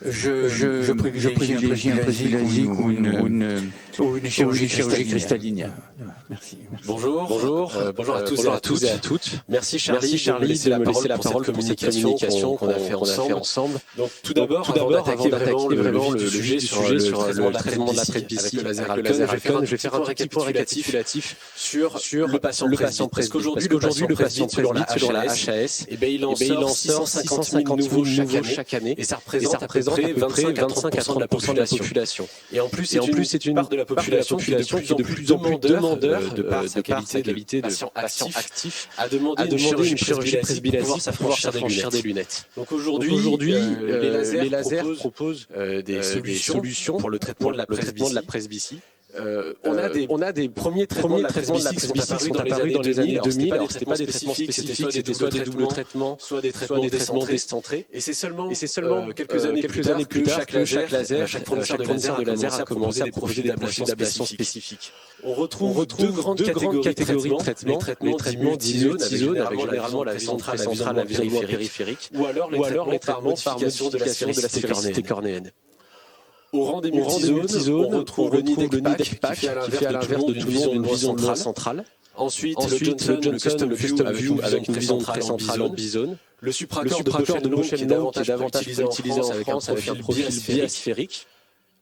Je privilégie un plastique laser ou une chirurgie cristalline. Merci. Bonjour à tous et à toutes. Merci Charlie de me laisser la parole pour cette communication qu'on a fait ensemble. Donc tout d'abord, avant d'attaquer vraiment le sujet sur le traitement de la presbytie avec le laser Alcon, je vais faire un récapitulatif sur le patient presbyte. Parce qu'aujourd'hui, le patient presbyte sur la HAS, il en sort 650 000 nouveaux chaque année, et ça représente à peu près 25 à 30% de la population. Et en plus, c'est une part de la population qui est de plus en plus demandeur de par sa qualité de patient actif à demander une chirurgie presbylasie pour s'affranchir des lunettes. Donc aujourd'hui, les lasers proposent des solutions pour le traitement de la presbytie. On a des premiers traitements de la presbytie qui sont apparus dans les années 2000. Alors, c'était pas des traitements spécifiques, c'était soit des doubles traitements, soit des traitements décentrés. Et c'est seulement quelques années plus tard que chaque fournisseur de laser a commencé à proposer des ablations spécifiques. On retrouve deux grandes catégories de traitements, les traitements d'iZone, avec généralement la centrale à vision périphérique, ou alors les traitements par modification de la sphérisité cornéenne. Au rang des multizones, on retrouve le Nidec Pack qui fait à l'inverse de tout le monde une vision centrale. Ensuite, le Johnson Custom View avec une vision très centrale en bizone. Le supracor de Bosch qui est davantage utilisé en France avec un profil biasphérique.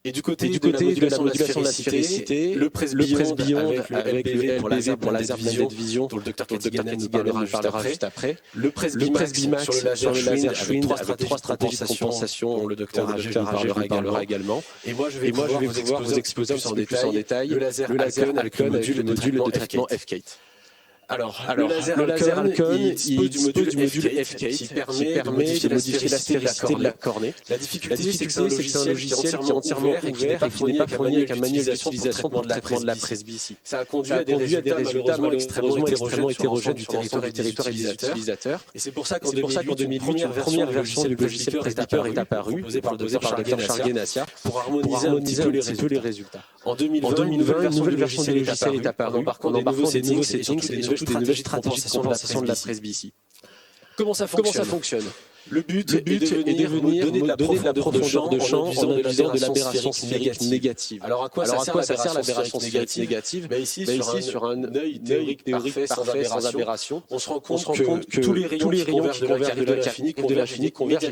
Et du côté de la modulation de la sphérisité, le Presbyond avec le LBV pour laser blended vision, dont le Dr Katigana nous parlera juste après. Le Presbymax sur le laser Schwind avec trois stratégies de compensation, dont le Dr AG nous parlera également. Et moi, je vais pouvoir vous exposer plus en détail le laser Alcon avec le module de traitement F-Kate. Alors, le laser Alcon, il dispose du module F-Kate qui permet de modifier la sphérisité de la cornée. La difficulté, c'est que c'est un logiciel qui est entièrement ouvert et qui n'est pas fourni avec un manuel d'utilisation pour le traitement de la presbytie. Ça a conduit à des résultats malheureusement extrêmement hétérogènes du territoire utilisateur. Et c'est pour ça qu'en 2008, une première version du logiciel Presbyter est apparue, proposée par le Dr Charles Guénassia, pour harmoniser un petit peu les résultats. En 2020, une nouvelle version du logiciel est apparue, en embarquant des nouveaux settings et des nouvelles stratégies de compensation de la presbytie. Comment ça fonctionne ? Le but est de venir donner de la profondeur de champ en induisant de l'aberration sphérique négative. Alors à quoi ça sert l'aberration sphérique négative ? Ici, sur un œil théorique parfait sans aberration, on se rend compte que tous les rayons qui convergent de l'infini convergent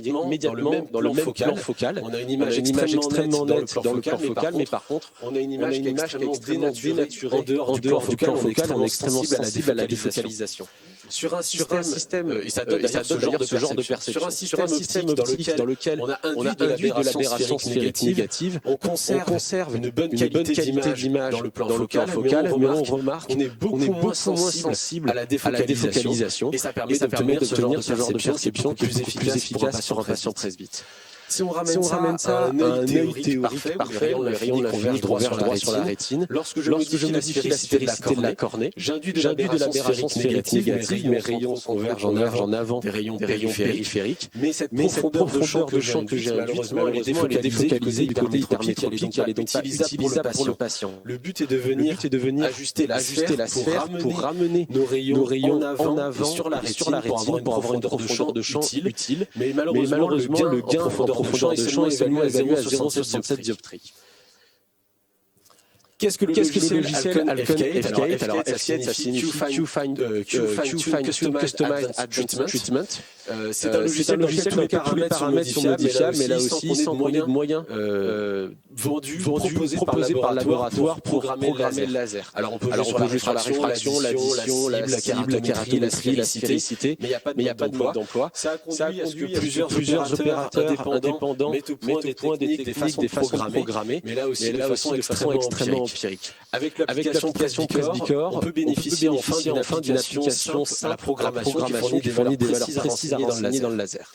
immédiatement dans le même plan focal. On a une image extrêmement nette dans le plan focal, mais par contre, on a une image qui est extrêmement dénaturée en dehors du plan focal. On est extrêmement sensible à la défocalisation. Sur un système, et ça donne d'ailleurs ce genre de perception, sur un système optique dans lequel on a induit de l'aberration sphérique négative, on conserve une bonne qualité d'image dans le plan focal, mais on remarque qu'on est beaucoup moins sensible à la défocalisation, et ça permet d'obtenir ce genre de perception qui est plus efficace sur un patient presbyte. Si on ramène ça à un œil théorique parfait, le rayon converge droit sur la rétine. Lorsque je modifie la sphérisité de la cornée, j'induis de l'aberration sphérique négative, mes rayons convergent en avant des rayons périphériques. Mais cette profondeur de champ que j'ai malheureusement, elle est défocalisée du côté hypermétropique, elle est donc pas utilisable pour le patient. Le but est de venir ajuster la sphère pour ramener nos rayons en avant sur la rétine pour avoir une profondeur de champ utile. Mais malheureusement, le gain en profondeur de champ est évalué à 0,67 dioptries. Qu'est-ce que le logiciel Alcon F-Kate ? Alors F-Kate, ça signifie Q-Fine Customized Treatment. C'est un logiciel dans lequel tous les paramètres sont modifiables, mais là aussi sans qu'on ait de moyens vendus, proposés par le laboratoire pour programmer le laser. Alors on peut jouer sur la réfraction, l'addition, la cible, la kératométrie, la sphérisité, mais il n'y a pas de mode d'emploi. Ça a conduit à ce que plusieurs opérateurs indépendants mettent au point des techniques, des façons programmées, mais là aussi de façon extrêmement empirique. Avec l'application Presbycor, on peut bénéficier enfin d'une application à la programmation qui fournit des valeurs précises à renseigner dans le laser.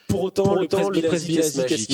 Pour autant, le presbylasie est magique.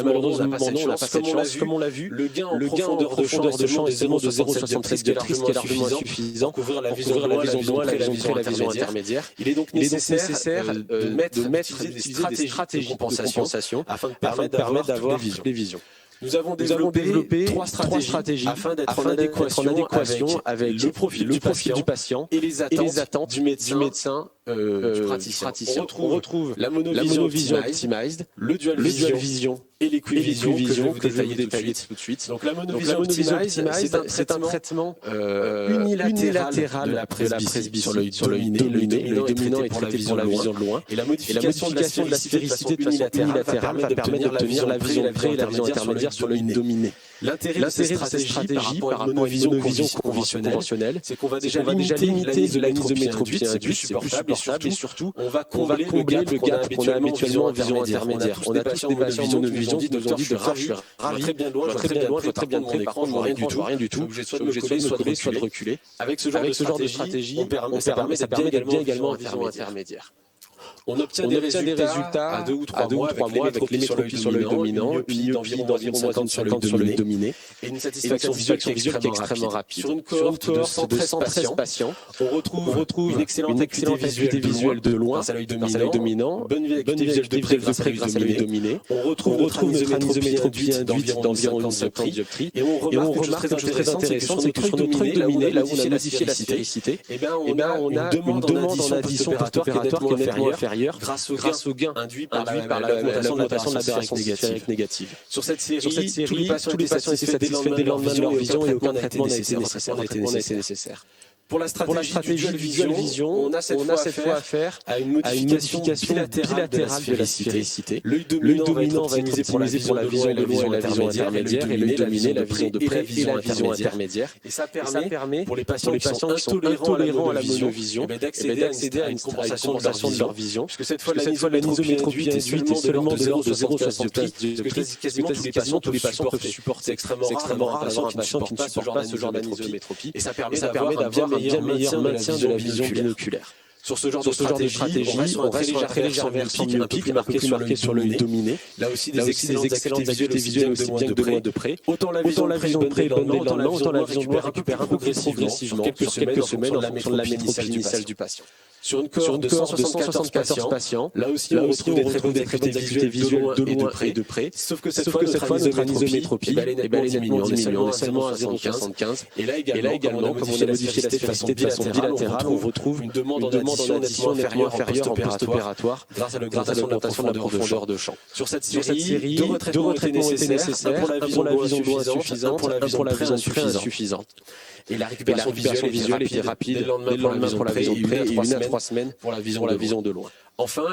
Malheureusement, on n'a pas cette chance. Comme on l'a vu, le gain en profondeur de champ est seulement de 0,67 dioptries, ce qui est largement insuffisant pour couvrir la vision loin, la vision intermédiaire. Il est donc nécessaire d'utiliser des stratégies de compensation afin de permettre d'avoir toutes les visions. Nous avons développé trois stratégies afin d'être en adéquation avec le profil du patient et les attentes du médecin, du praticien. On retrouve la monovision optimized, le dual vision et l'equivision que je vais vous détailler tout de suite. Donc la monovision optimized, c'est un traitement unilatéral de la presbytie sur l'œil dominé. L'œil dominant est traité pour la vision de loin. Et la modification de la sphérécité de façon unilatérale va permettre d'obtenir la vision de près et la vision intermédiaire sur l'œil dominé. L'intérêt de cette stratégie par rapport à une monovision conventionnelle, c'est qu'on va déjà limiter de l'anisomètropie induite, c'est plus supportable et surtout, on va combler le gap qu'on a habituellement en vision intermédiaire. On a tous des patients en monovision qui nous ont dit de faire, je suis ravi, très bien loin, je vois très bien de près, par contre, je vois rien du tout, soit de me soit de reculer. Avec ce genre de stratégie, ça permet bien également en vision intermédiaire. On obtient des résultats à 2 ou 3 mois avec l'émétropie sur l'œil dominant, une myopie d'environ 50 sur l'œil dominé, et une satisfaction visuelle qui est extrêmement rapide. Sur une cohorte de 113 patients, on retrouve une excellente acuité visuelle de loin grâce à l'œil dominant, bonne acuité visuelle de près grâce à l'œil dominé. On retrouve notre anisomètropie induite d'environ une dioptrie, et on remarque quelque chose de très intéressant, c'est que sur notre œil dominé, là où on a modifié la sphérécité, on a une demande en addition post-opératoire qui est nettement inférieure grâce au gain induit par l'augmentation de la barrière négative. Sur cette série, tous les patients étaient satisfaits dès le lendemain de leur vision et aucun traitement n'a été nécessaire. Pour la stratégie visual vision, on a cette fois affaire à une modification bilatérale de la sphérécité. L'œil dominant va être optimisé pour la vision de loin et la vision intermédiaire, et l'œil dominé la vision de près et la vision intermédiaire. Et ça permet, pour les patients qui sont intolérants à la monovision, d'accéder à une compensation de leur vision. Puisque cette fois, l'anisomètropie est seulement de 0,60 dioptrie. Quasiment tous les patients peuvent supporter. C'est extrêmement rare d'avoir un patient qui ne supporte pas ce genre d'anisomètropie. Et ça permet d'avoir un bien meilleur maintien de la vision binoculaire. Sur ce genre de stratégie, on reste très légèrement myopie, un peu plus marqué sur l'œil dominé. Là aussi, des excellentes acuités visuelles aussi bien de loin de près. Autant la vision de près est bonne dès le lendemain, autant la vision de loin récupère un peu progressivement, quelques semaines en fonction de la métropie initiale du patient. Sur une cohorte de 174 patients, là aussi on retrouve des très bonnes acuités visuelles de loin et de près. Sauf que cette fois, notre anisomètropie, elle est nettement diminuée, on est seulement à 0,75. Et là également, comme on a modifié la sphérécité de façon bilatérale, on retrouve une demande en addition nettement inférieure en post-opératoire grâce à l'augmentation de la profondeur de champ. Sur cette série, deux retraitements étaient nécessaires, un pour la vision de loin insuffisante, un pour la vision de près insuffisante. Et la récupération visuelle était rapide dès le lendemain pour la vision de près et 1 à 3 semaines pour la vision de loin. Enfin,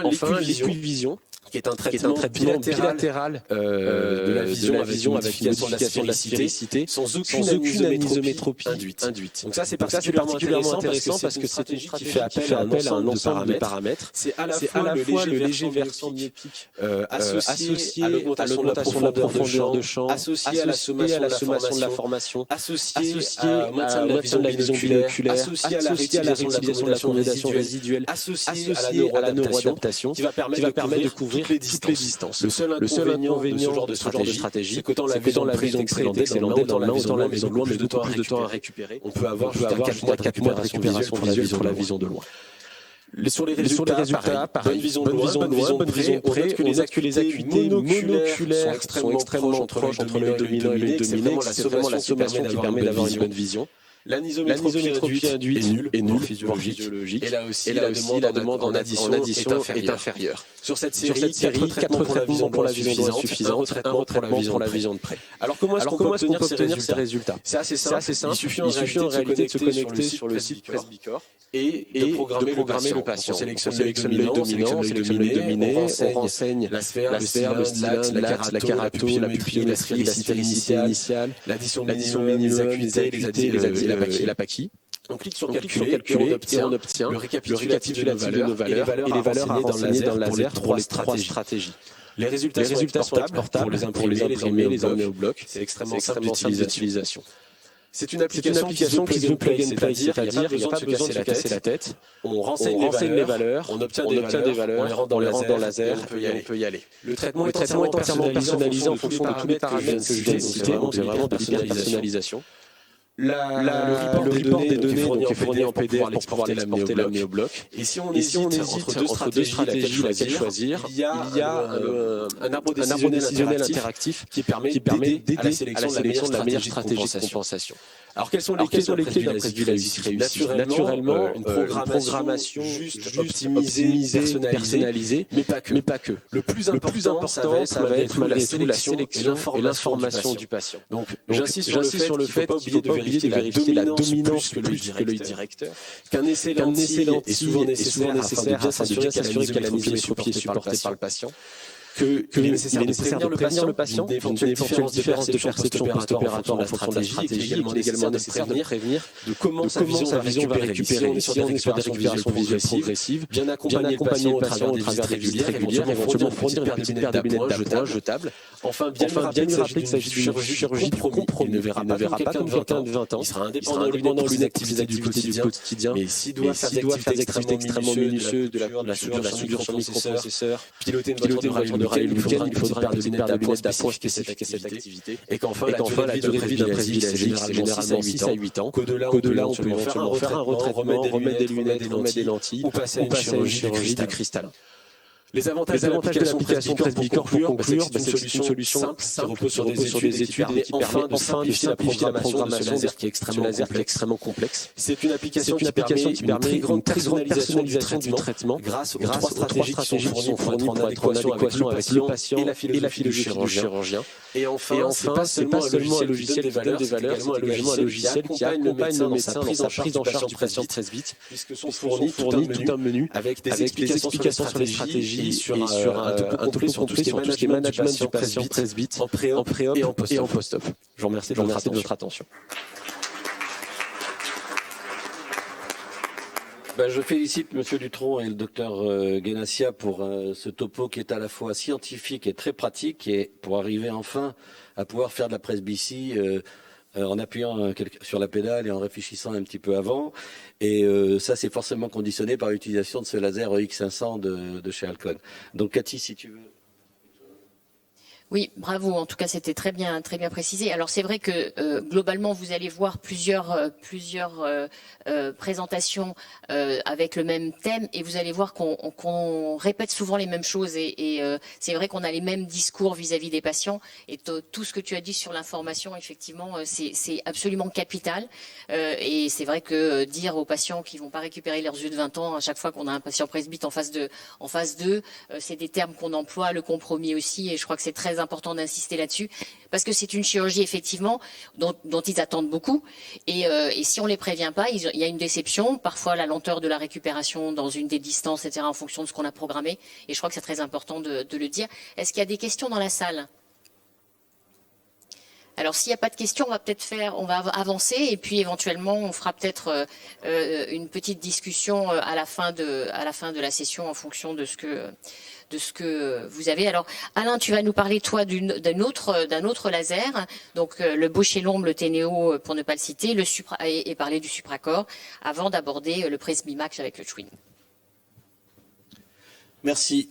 l'équivision, qui est un traitement bilatéral de la vision avec une modification de la sphérécité sans aucune anisométropie induite. Donc ça, c'est particulièrement intéressant parce que c'est une stratégie qui fait appel à un ensemble de paramètres. C'est à la fois le léger versant myoptique associé à l'augmentation de la profondeur de champ, associé à la sommation de la formation, associé au maintien de la vision binoculaire, associé à la réutilisation de la consolidation résiduelle, associé à la neuroadaptation, qui va permettre de couvrir toutes les distances. Le seul inconvénient de ce genre de stratégie, c'est qu'autant la vision de près est excellente dès le lendemain, autant la vision de loin met beaucoup plus de temps à récupérer. On peut avoir jusqu'à 4 mois de récupération pour la vision de loin. Sur les résultats, pareil, bonne vision de loin, bonne vision de près, on note que les acuités monoculaires sont extrêmement proches entre l'œil dominant et l'œil dominé, c'est vraiment la sommation qui permet d'avoir une bonne vision. L'anisométropie induite est nulle, physiologique. Et là aussi, la demande en addition est inférieure. Sur cette série, 4 traitements pour la vision de loin suffisante, un traitement pour la vision de près. Alors comment est-ce qu'on peut obtenir ces résultats? C'est assez simple. Il suffit en réalité de se connecter sur le site Presbycor et de programmer le patient. On sélectionne l'œil dominant, on sélectionne l'œil dominé, on renseigne la sphère, le cylindre, la kerato, la pupille, la sphérécité initiale, l'addition minimum des acuités, et la paqui. On clique sur calculer et on obtient le récapitulatif de nos valeurs et les valeurs à renseigner dans le laser pour les 3 stratégies. Les résultats sont exportables pour les imprimer, les emmener au bloc. C'est extrêmement simple d'utilisation. C'est une application qui se plug and play, c'est-à-dire il n'y a pas besoin de se casser la tête. On renseigne les valeurs, on obtient des valeurs, on les rentre dans le laser, on peut y aller. Le traitement est entièrement personnalisé en fonction de tous les paramètres que je viens de citer, donc c'est vraiment de l'hyper-personnalisation. Le report des données donc, est fourni en PDF pour pouvoir l'amener au bloc. Et si on hésite entre deux stratégies laquelle choisir, il y a un arbre décisionnel interactif qui permet d'aider à la sélection de la meilleure stratégie de compensation. Alors, quelles sont les clés d'après Villazis réussie? Naturellement, une programmation juste optimisée, personnalisée, mais pas que. Le plus important, ça va être malgré tout la sélection et l'information du patient. Donc, j'insiste sur le fait qu'il ne faut pas oublier de vérifier la dominance que l'œil directeur, qu'un essai lentille est souvent nécessaire afin de bien s'assurer que l'anisotropie est supportée par le patient, qu'il est nécessaire de prévenir le patient d'une éventuelle différence de perception post-opératoire en fonction de la stratégie, il est également nécessaire de prévenir de comment sa vision va récupérer. Si on est sur des récupérations visuelles progressives, bien accompagner le patient au travers des visites régulières, éventuellement fournir des paires de lunettes d'appoint jetables. Enfin, bien lui rappeler qu'il s'agit d'une chirurgie du compromis. Il ne verra pas comme quelqu'un de 20 ans. Il sera indépendant de l'activité du quotidien, mais s'il doit faire des activités extrêmement minutieuses de la suture sur le microprocesseur, piloter une voiture de rallye le week-end, il faudra une paire de lunettes d'appoint spécifiques à cette activité. Et qu'enfin, la durée de vie d'un presbylagique, c'est généralement 6 à 8 ans. Qu'au-delà, on peut éventuellement faire un retraitement, remettre des lunettes, remettre des lentilles, ou passer à une chirurgie du cristal. Les avantages de l'application Presbycor pour conclure, c'est une solution simple qui repose sur des études et qui permet de simplifier la programmation de ce laser qui est extrêmement complexe. C'est une application qui permet une très grande personnalisation du traitement grâce aux trois stratégies qui sont fournies pour être en adéquation avec le patient et la philosophie du chirurgien. Et enfin, c'est pas seulement un logiciel qui donne des valeurs, c'est également un logiciel qui accompagne le médecin dans sa prise en charge du patient presbyte, puisque sont fournis tout un menu avec des explications sur les stratégies, sur un tout sur tout ce qui est management du patient presbyte en pré-op et en post-op. Je vous remercie de votre attention. Je félicite Monsieur Dutronc et le docteur Guénassia pour ce topo qui est à la fois scientifique et très pratique, et pour arriver enfin à pouvoir faire de la presbytie en appuyant sur la pédale et en réfléchissant un petit peu avant. Et ça, c'est forcément conditionné par l'utilisation de ce laser X500 de chez Alcon. Donc Cathy, si tu veux. Oui, bravo. En tout cas, c'était très bien précisé. Alors, c'est vrai que globalement, vous allez voir plusieurs présentations avec le même thème, et vous allez voir qu'on répète souvent les mêmes choses. Et c'est vrai qu'on a les mêmes discours vis-à-vis des patients. Et tout ce que tu as dit sur l'information, effectivement, c'est absolument capital. Et c'est vrai que dire aux patients qu'ils vont pas récupérer leurs yeux de 20 ans à chaque fois qu'on a un patient presbyte en face d'eux, c'est des termes qu'on emploie, le compromis aussi. Et je crois que c'est très important d'insister là-dessus, parce que c'est une chirurgie effectivement dont ils attendent beaucoup, et si on les prévient pas, il y a une déception, parfois la lenteur de la récupération dans une des distances, etc., en fonction de ce qu'on a programmé, et je crois que c'est très important de le dire. Est-ce qu'il y a des questions dans la salle? Alors, s'il n'y a pas de questions, on va avancer, et puis éventuellement, on fera peut-être une petite discussion à la fin de la session en fonction de ce que vous avez. Alors, Alain, tu vas nous parler, toi, d'un autre laser, donc le Bausch+Lomb, le Teneo, pour ne pas le citer, et parler du Supracor, avant d'aborder le Presbymax avec le Twin. Merci.